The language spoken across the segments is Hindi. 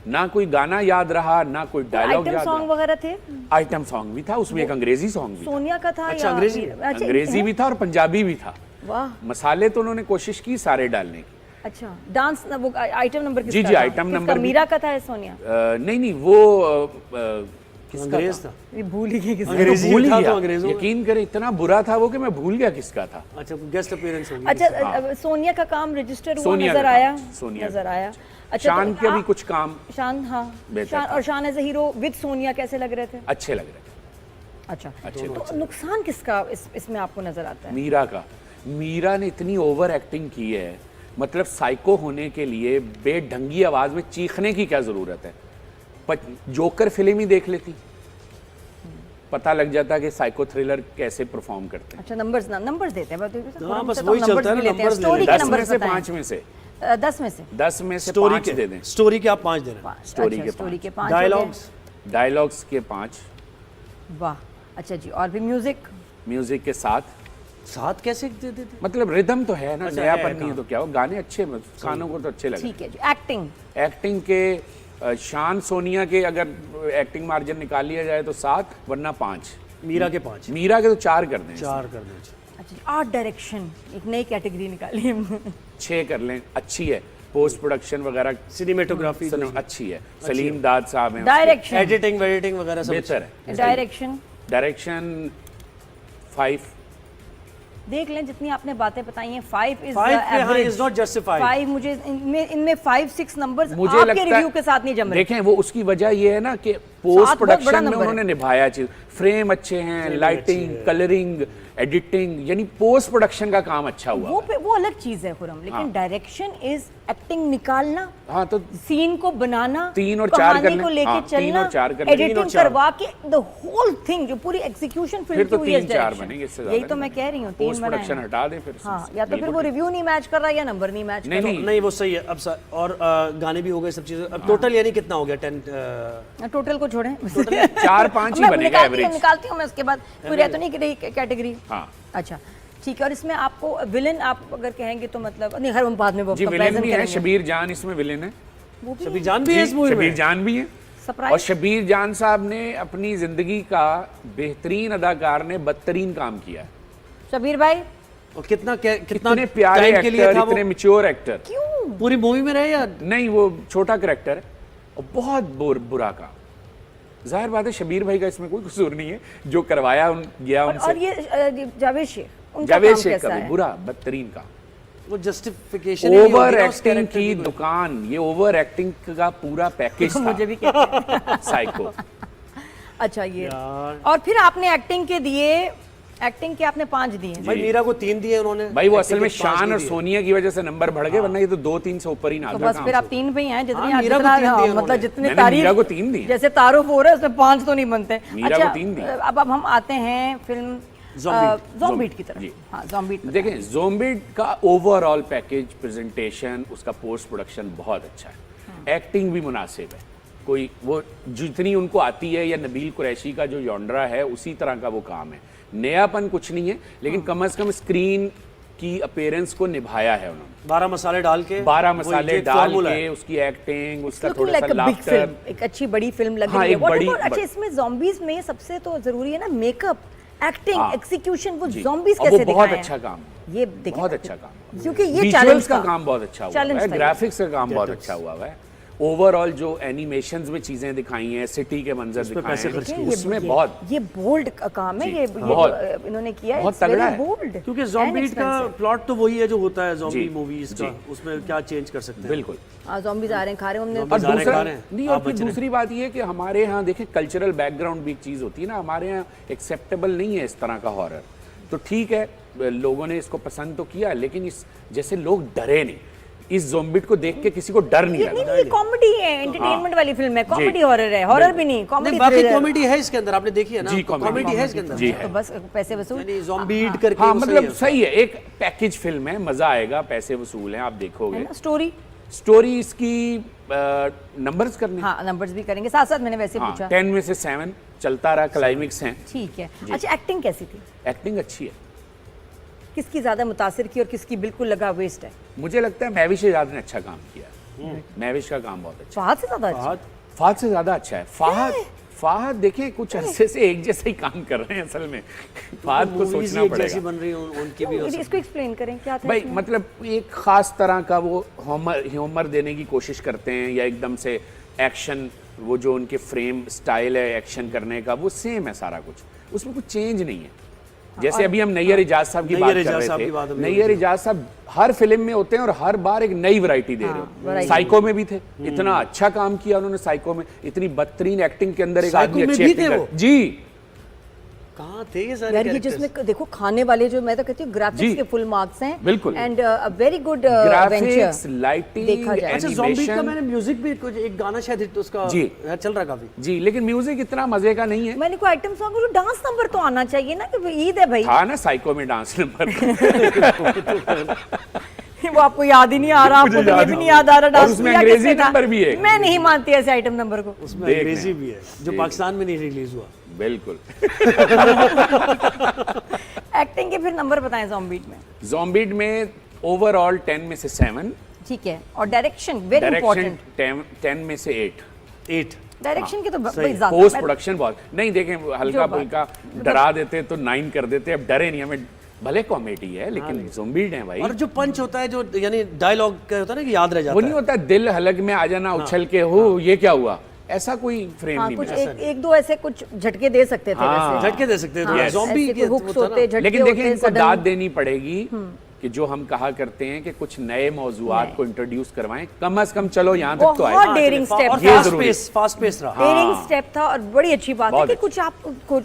ना कोई गाना याद रहा, ना कोई डायलॉग आइटम याद सॉन्ग रहा। वगैरह थे? आइटम सॉन्ग भी था उसमें, एक अंग्रेजी सॉन्ग भी था। सोनिया का था अच्छा, या अंग्रेजी? अच्छा, अंग्रेजी भी था और पंजाबी भी था। वाह, मसाले तो उन्होंने कोशिश की सारे डालने की। अच्छा। डांस वो आइटम नंबर किसका जी, था? आइटम किसका? नंबर भी- मीरा का था या सोनिया? नहीं नहीं, वो किसका अंग्रेज था। ये भूल ही गई किसका। अंग्रेजी भूल था ही तो गया। अंग्रेजों में। यकीन करें इतना बुरा था वो कि मैं भूल गया किसका था। अच्छा, गेस्ट अपीयरेंस होगी। अच्छा, सोनिया का काम रजिस्टर हुआ, सोनिया नजर का आया? काम, सोनिया नजर का। आया। अच्छा, शान तो के भी आप- कुछ काम शान, हाँ, बेहतर शान था। और Shaan as a hero with Sonia कैसे लग रहे थे? अच्छे लग रहे थे। अच्छा, अच्छे तो नुकसान किसका इसमें आपको नजर आता है? मीरा का। मीरा ने इतनी ओवर एक्टिंग की है, मतलब साइको होने के लिए बेढंगी आवाज में चीखने की क्या जरूरत है। जोकर फिल्म ही देख लेती, पता लग जाता कि साइको थ्रिलर कैसे परफॉर्म करते हैं। अच्छा, नंबर्स देते हैं। हाँ, बस वही चलता है ना, numbers ले स्टोरी लेते के 10 में नंबर्स से बताएं। 5 में से 10 में से 10 में से स्टोरी 5 दे दें। स्टोरी के आप 5 दे रहे हैं। स्टोरी अच्छा, के स्टोरी 5, के 5 हो गए। डायलॉग्स डायलॉग्स के 5, वाह, अच्छा जी। और भी म्यूजिक? म्यूजिक के 7। 7 कैसे दे देते? मतलब रिदम तो है ना, अच्छा, नयापन है, नहीं है तो क्या हो, गाने अच्छे, कानों को तो अच्छे लगे। ठीक है जी। एक्टिंग? एक्टिंग के शान सोनिया के अगर एक्टिंग मार्जिन निकाल लिया जाए तो 7, वरना 5। मीरा के 5, मीरा के तो 4 कर दें, 4 कर दें। अच्छा जी। आर्ट डायरेक्शन, एक नई कैटेगरी निकाली है। 6 कर लें, अच्छी है। पोस्ट प्रोडक्शन वगैरह सिनेमेटोग्राफी अच्छी है। सलीम दाद साहब हैं, डायरेक्शन? एडिटिंग वेडिटिंग वगैरह सब बेहतर है। Direction direction 5। देख लें, जितनी आपने बातें बताई हैं 5 इज 5 इज नॉट जस्टिफाइड। 5 मुझे इनमें 5-6 नंबर्स मुझे आपके लगता रिव्यू है के साथ नहीं जम रहे। देखें, वो उसकी वजह ये है ना कि 7 पोस्ट बहुत बड़ा प्रोडक्शन में नंबर है। उन्होंने निभाया चीज, फ्रेम अच्छे हैं, लाइटिंग, कलरिंग, एडिटिंग, यानी पोस्ट प्रोडक्शन का काम अच्छा हुआ है। वो अलग चीज है खुरम, लेकिन डायरेक्शन इज एक्टिंग निकालना, हाँ, तो सीन को बनाना, 3 और 4 कर कहानी लें। को लेके हाँ, 3 चलना, और 4 कर लें। 3 एडिटिंग और 4 करवा के द होल थिंग, जो पूरी एग्जीक्यूशन फिल्म फिर तो की हुई है 3-4 बनेंगे, इससे ज्यादा यही तो मैं कह रही हूँ। 3 पोस्ट प्रोडक्शन हटा दें फिर। हाँ, या तो फिर वो रिव्यू नहीं मैच कर रहा या नंबर नहीं मैच कर नहीं रहा। नहीं, नहीं, वो सही है। अब और गाने भी हो गए, सब चीजें। अब टोटल यानी कितना हो गया? 10 टोटल को छोड़ें, 4-5 ही मैं बनेगा एवरेज। निकालती हूँ मैं उसके बाद, कोई रह तो नहीं रही कैटेगरी। हाँ अच्छा, ठीक है। और इसमें आपको विलन आप अगर कहेंगे तो मतलब नहीं, हर बाद में वो जी, विलेन कंपैरिजन भी है। करेंगे। शबीर जान इसमें विलेन है। वो भी शबीर जान भी है इस मूवी शबीर में। जान भी है। सरप्राइज। और शबीर जान साहब ने अपनी जिंदगी का बेहतरीन अदाकार ने बदतरीन काम किया है। शबीर भाई और कितना इतने प्यारे टाइम के लिए एक्टर, था वो? इतने मैच्योर एक्टर। क्यों? पूरी मूवी में रहे या नहीं, वो छोटा करैक्टर है और बहुत बुरा काम। जाहिर बात है शबीर भाई का इसमें कोई कसूर नहीं है, जो करवाया गया और उनसे। ये जावेद शेख, उनका जावेद काम शेख कैसा का भी है? बुरा, बदतरीन काम। वो जस्टिफिकेशन ओवर एक्टिंग की दुकान, ये ओवर एक्टिंग का पूरा पैकेज था। मुझे भी कहते हैं। साइको। अच्छा, ये यार। और फिर आपने एक्टिंग के दिए, एक्टिंग के आपने 5 दिए। भाई मीरा को 3 दिए उन्होंने। भाई वो असल में एक्टिंग के 5 शान नहीं और दिए। सोनिया की वजह से नंबर बढ़ गए, वरना ये तो 2-3 से ऊपर ही ना तो आता बस काम फिर आप से। 3 पे ही हैं, जितनी हाँ, मीरा को जितना 3 दिए मतलब उन्होंने। जितने मैंने मीरा तारीफ को 3 दिए। जैसे तारुफ हो रहा है उसमें 5 तो नहीं बनते। मीरा को 3 दिए। अब हम आते हैं फिल्म ज़ॉम्बीट की तरफ। जी। हाँ, ज़ॉम्बीट। देखें, ज़ॉम्बीट का ओवरऑल पैकेज, प्रेजेंटेशन, उसका पोस्ट प्रोडक्शन बहुत अच्छा है। एक्टिंग भी मुनासिब है। कोई वो जितनी उनको आती है, या नबील कुरैशी का जो यॉन्ड्रा है उसी तरह का वो काम है। नयापन कुछ नहीं है, लेकिन कम से कम स्क्रीन की अपीयरेंस को निभाया है उन्होंने। 12 मसाले डाल के 12 मसाले डाल formula के है। उसकी एक्टिंग, उसका Looking थोड़ा सा like a big laughter. film, एक अच्छी बड़ी फिल्म लग हाँ, रही है। एक What बड़ी- about- अच्छा, इसमें zombies में सबसे तो जरूरी है ना मेकअप, एक्टिंग, हाँ। एग्जीक्यूशन। वो जी। zombies और वो कैसे बहुत दिखाए अच्छा हैं? काम है। ये देखिए, बहुत अच्छा काम है। क्योंकि ये Visuals चैलेंज का काम बहुत अच्छा हुआ Challenge है, था ये। ग्राफिक्स का काम बहुत अच्छा हुआ है। ओवरऑल जो एनिमेशंस में चीजें दिखाई हैं, सिटी के मंजर दिखाए पैसे हैं, खर्च किए। उसमें बहुत ये बोल्ड काम है। जी, ये बहुत। जो इन्होंने किया है, बहुत it's very तगड़ा है। bold क्योंकि and ज़ॉम्बीट का expensive। प्लॉट तो वही है जो होता है ज़ॉम्बी जी, मूवीज जी। का। उसमें क्या चेंज कर सकते हैं? बिल्कुल। zombies आ रहे हैं, खा रहे हैं हमने। और Zombies आ रहे हैं, दूसरा खा रहे हैं। नहीं, और आप फिर बच रहे हैं। दूसरी बात ये है कि हमारे यहाँ देखिए कल्चरल बैकग्राउंड भी एक चीज़ होती है ना, हमारे यहाँ एक्सेप्टेबल नहीं है इस तरह का हॉरर। तो ठीक है, लोगों ने इसको पसंद तो किया, लेकिन इस जैसे लोग डरे नहीं। इस ज़ॉम्बिट को देख के किसी को डर नहीं नहीं, लगा। ये कॉमेडी है, एंटरटेनमेंट वाली फिल्म है, कॉमेडी हॉरर है, हॉरर भी नहीं, नहीं, कॉमेडी बाकी thriller। कॉमेडी है इसके अंदर, आपने देखी है ना? जी, कॉमेडी है इसके अंदर। जी तो है। बस पैसे वसूल। यानी ज़ॉम्बीट करके हाँ, वो मतलब है। सही है, एक पैकेज फिल्म है, मजा आएगा, पैसे वसूल हैं, आप देखोगे। है ना स्टोरी। स्टोरी इसकी नंबर्स करने, हाँ, नंबर्स भी करेंगे साथ साथ, मैंने वैसे हाँ, पूछा। 10 में से 7 चलता रहा, क्लाइमेक्स हैं। ठीक है। जी। अच्छा, एक्टिंग कैसी थी? एक्टिंग अच्छी है। किसकी ज्यादा मुतासिर की और किसकी बिल्कुल लगा वेस्ट है? मुझे लगता है महवी शहजाद ने अच्छा काम किया। महविश का काम बहुत अच्छा फहद से ज्यादा अच्छा फहद फाहद से ज्यादा अच्छा है। फाहद देखिए कुछ अरसे से एक जैसा ही काम कर रहे हैं असल में। फाहद को मूवीज सोचना एक जैसी पड़ेगा बन रही हैं उनकी भी। इसको एक्सप्लेन करें क्या था भाई, इसमें? मतलब एक खास तरह का वो ह्यूमर देने की कोशिश करते हैं, या एकदम से एक्शन, वो जो उनके फ्रेम स्टाइल है एक्शन करने का वो सेम है सारा कुछ, उसमें कुछ चेंज नहीं है। जैसे अभी हम नैयर इजाज साहब की बात कर रहे थे, नैयर इजाज साहब हर फिल्म में होते हैं और हर बार एक नई वैरायटी दे रहे हो। साइको में भी थे, इतना अच्छा काम किया उन्होंने साइको में, इतनी बदतरीन एक्टिंग के अंदर एक आदमी अच्छी एक्टिंग जी। कहाँ थे ये सारे यार ये characters? जिसमें देखो खाने वाले जो मैं तो कहती हूँ ग्राफिक्स के फुल मार्क्स हैं बिल्कुल। And very good graphics, lighting, देखा जाए। अच्छा ज़ॉम्बी का एनिमेशन मैंने म्यूजिक भी कुछ एक गाना शायद हिट उसका जी। चल रहा काफी। जी, लेकिन म्यूजिक इतना मजे का नहीं है। मैंने कोई आइटम सॉन्ग जो डांस नंबर तो आना चाहिए ना कि ईद है भाई। था ना साइको में डांस नंबर। वो आपको याद ही नहीं आ रहा, आपको तो ये भी नहीं याद आ रहा और डांस उसमें किया अंग्रेजी किसने था? नंबर भी है। मैं नहीं मानती ऐसे आइटम नंबर को। उसमें देख अंग्रेजी लें। भी है जो पाकिस्तान में नहीं रिलीज हुआ। बिल्कुल। एक्टिंग के फिर नंबर बताएं ज़ॉम्बीट में। ज़ॉम्बीड में ओवरऑल 10 में से 7, ठीक है, और डायरेक्शन वेरी डायरेक्शन इंपॉर्टेंट। 10 में से 8, 8 डायरेक्शन के तो सही। भाई ज्यादा पोस्ट मैं- प्रोडक्शन बहुत नहीं। देखें हल्का बात- फुल्का डरा देते तो 9 कर देते, अब डरे नहीं हमें, भले कॉमेडी है लेकिन ज़ॉम्बीड है भाई। और जो पंच होता है जो यानी डायलॉग का होता है ना कि याद रह जाता वो नहीं है। होता दिल हलक में आ जाना उछल के हो ये क्या हुआ, ऐसा कोई फ्रेम हाँ नहीं कुछ मिला। एक दो ऐसे कुछ झटके दे सकते थे हाँ। वैसे। झटके दे सकते हैं हाँ, ज़ॉम्बी ऐसे के कोई हुक्स होता है ना। होते झटके लेकिन देखिए होते इनको sudden- दाद देनी पड़ेगी कि जो हम कहा करते हैं कि कुछ नए मौजूआत को इंट्रोड्यूस करवाएं, कम से कम चलो यहाँ तक तो आए। बहुत डेयरिंग स्टेप और ये था, जरूरी है। फास्ट पेस रहा। डेयरिंग स्टेप था और बड़ी अच्छी बात है बहुत कि अच्छी। कुछ आप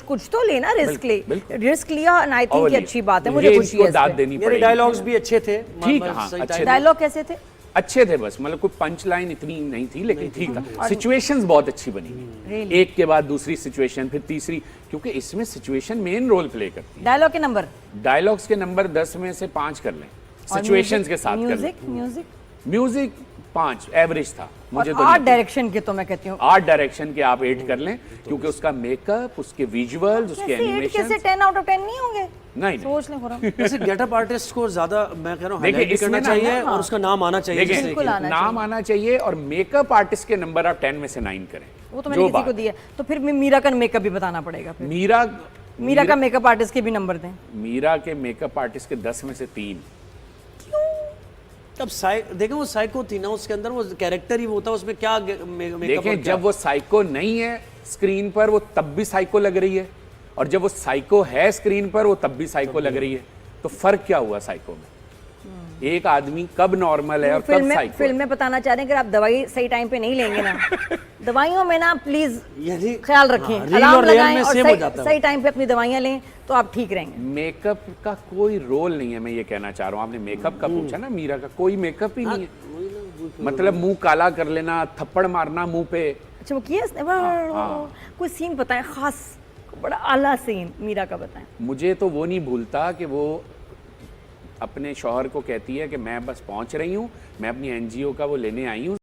कुछ तो लेना रिस्क ले, बिल्कुल। रिस्क लिया एंड आई थिंक और ये अच्छी बात है, मुझे ये खुशी इनको है दाद इसमें। देनी मेरे पड़ेगी। डायलॉग्स भी अच्छे थे। ठीक, हाँ, सही अच्छे टाइम- थे। डायलॉग कैसे थे? अच्छे थे, बस मतलब कोई पंच लाइन इतनी नहीं थी लेकिन ठीक था। सिचुएशंस बहुत अच्छी बनी Really? एक के बाद दूसरी सिचुएशन, फिर तीसरी, क्योंकि इसमें सिचुएशन मेन रोल प्ले करती है। डायलॉग के नंबर डायलॉग्स के नंबर 10 में से 5 कर लें, सिचुएशंस के साथ कर लें। म्यूजिक म्यूजिक 5 एवरेज था मुझे और तो आर्ट नहीं। डायरेक्शन के तो मैं कहती हूँ आर्ट डायरेक्शन के आप 8 कर लें, क्योंकि उसका मेकअप, उसके विजुअल्स, उसके कैसे 8 एनिमेशन कैसे 10 आउट ऑफ 10 नहीं होंगे? नहीं सोच लें खुराम। वैसे गेटअप आर्टिस्ट को ज्यादा मैं कह रहा हूँ देखिए, highlight भी इसमें करना ना- चाहिए हाँ। और उसका नाम आना चाहिए। देखिए, जिससे बिल्कुल कि- आना नाम आना चाहिए और मेकअप आर्टिस्ट के नंबर आप 10 में से 9 करें। वो तो मैंने जो किसी को बात- दिया, तो फिर मीरा का मेकअप भी बताना पड़ेगा फिर। मीरा का मेकअप आर्टिस्ट के भी नंबर दें। मीरा के मेकअप आर्टिस्ट के 10 में से 3। तब देखें वो साइको थी ना, उसके अंदर वो कैरेक्टर ही वो था, उसमें क्या मेकअप देखें जब वो साइको नहीं है स्क्रीन पर वो तब भी साइको लग रही है, और जब वो साइको है स्क्रीन पर वो तब भी साइको लग रही है। तो फर्क क्या हुआ साइको में? एक आदमी कब नॉर्मल है और कब साइको फिल्म में बताना चाह रहे हैं कि आप दवाई सही टाइम पे नहीं लेंगे ना, दवाइयों में ना प्लीज यानी ख्याल रखें, रील अलार्म और रियल लगाएं में और सेम हो जाता है सही टाइम पे अपनी दवाइयां लें तो आप ठीक रहेंगे। मेकअप का कोई रोल नहीं है, मैं ये कहना चाह रहा हूँ। आपने मेकअप का पूछा ना, मीरा का कोई मेकअप ही नहीं है। मतलब मुंह काला कर लेना, थप्पड़ मारना मुंह पे। अच्छा वो किया इसने? कोई सीन बताएं खास, बड़ा आला सीन मीरा का बताएं। मुझे तो वो नहीं भूलता कि वो अपने शौहर को कहती है कि मैं बस पहुंच रही हूँ, मैं अपनी एनजीओ का वो लेने आई हूँ।